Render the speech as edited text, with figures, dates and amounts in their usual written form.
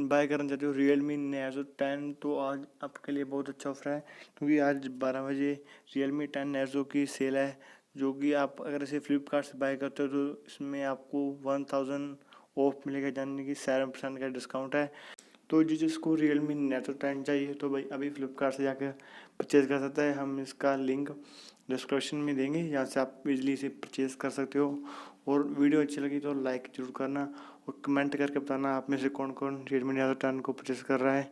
Bye करना चाहते हो Realme Narzo 10 तो आज आपके लिए बहुत अच्छा ऑफर है, क्योंकि आज 12 बजे Realme 10 Narzo की सेल है, जो कि आप अगर इसे फ्लिपकार्ट से बाय करते हो तो इसमें आपको 1000 ऑफ मिलेगा, यानी कि 7% का डिस्काउंट है। तो जिसको Realme Narzo 10 चाहिए तो भाई अभी फ्लिपकार्ट से जाकर परचेज़ कर सकता है। हम इसका लिंक डिस्क्रिप्शन में देंगे, यहाँ से आप इजली इसे परचेज़ कर सकते हो। और वीडियो अच्छी लगी तो लाइक ज़रूर करना और कमेंट करके बताना आप में से कौन कौन Realme Narzo 10 को परचेज़ कर रहा है।